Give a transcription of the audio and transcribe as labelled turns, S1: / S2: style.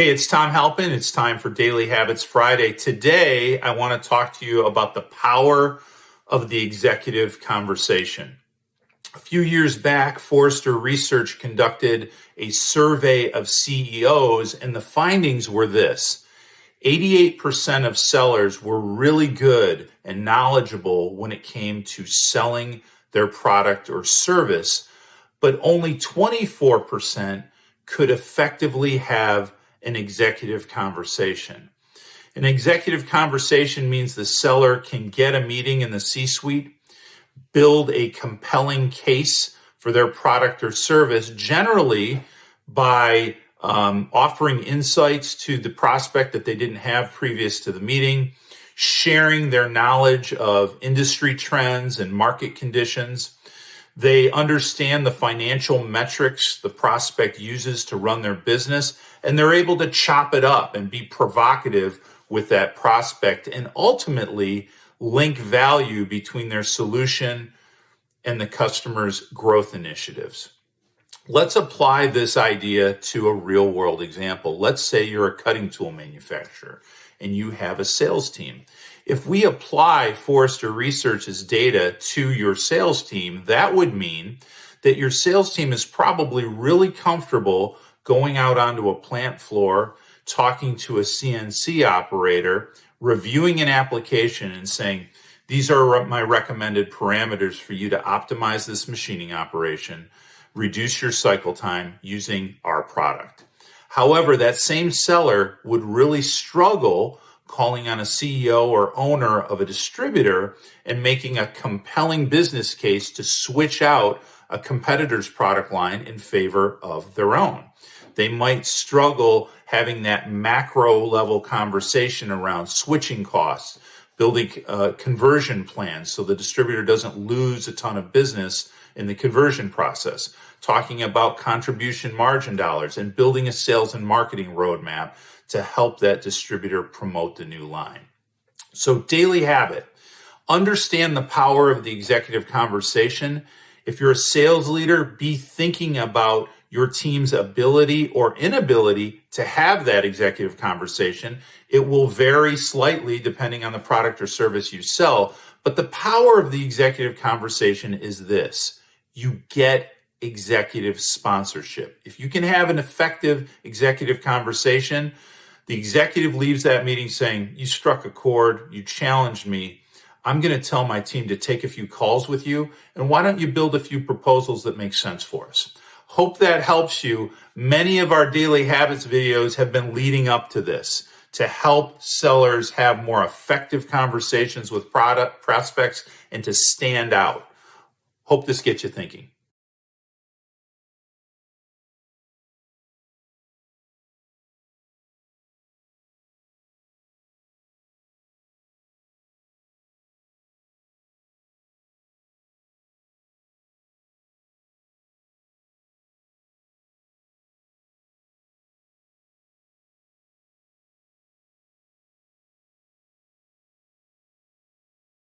S1: Hey, it's Tom Halpin. It's time for Daily Habits Friday. Today, I want to talk to you about the power of the executive conversation. A few years back, Forrester Research conducted a survey of CEOs, and the findings were this: 88% of sellers were really good and knowledgeable when it came to selling their product or service, but only 24% could effectively have an executive conversation. An executive conversation means the seller can get a meeting in the C-suite, build a compelling case for their product or service, generally by offering insights to the prospect that they didn't have previous to the meeting, sharing their knowledge of industry trends and market conditions. They understand the financial metrics the prospect uses to run their business, and they're able to chop it up and be provocative with that prospect and ultimately link value between their solution and the customer's growth initiatives. Let's apply this idea to a real world example. Let's say you're a cutting tool manufacturer and you have a sales team. If we apply Forrester Research's data to your sales team, that would mean that your sales team is probably really comfortable going out onto a plant floor, talking to a CNC operator, reviewing an application and saying, these are my recommended parameters for you to optimize this machining operation, reduce your cycle time using our product. However, that same seller would really struggle calling on a CEO or owner of a distributor and making a compelling business case to switch out a competitor's product line in favor of their own. They might struggle having that macro level conversation around switching costs, building conversion plans so the distributor doesn't lose a ton of business in the conversion process, talking about contribution margin dollars and building a sales and marketing roadmap to help that distributor promote the new line. So, daily habit, understand the power of the executive conversation. If you're a sales leader, be thinking about your team's ability or inability to have that executive conversation. It will vary slightly depending on the product or service you sell, but the power of the executive conversation is this: you get executive sponsorship. If you can have an effective executive conversation, the executive leaves that meeting saying, you struck a chord, you challenged me. I'm going to tell my team to take a few calls with you, and why don't you build a few proposals that make sense for us? Hope that helps you. Many of our Daily Habits videos have been leading up to this to help sellers have more effective conversations with product prospects and to stand out. Hope this gets you thinking.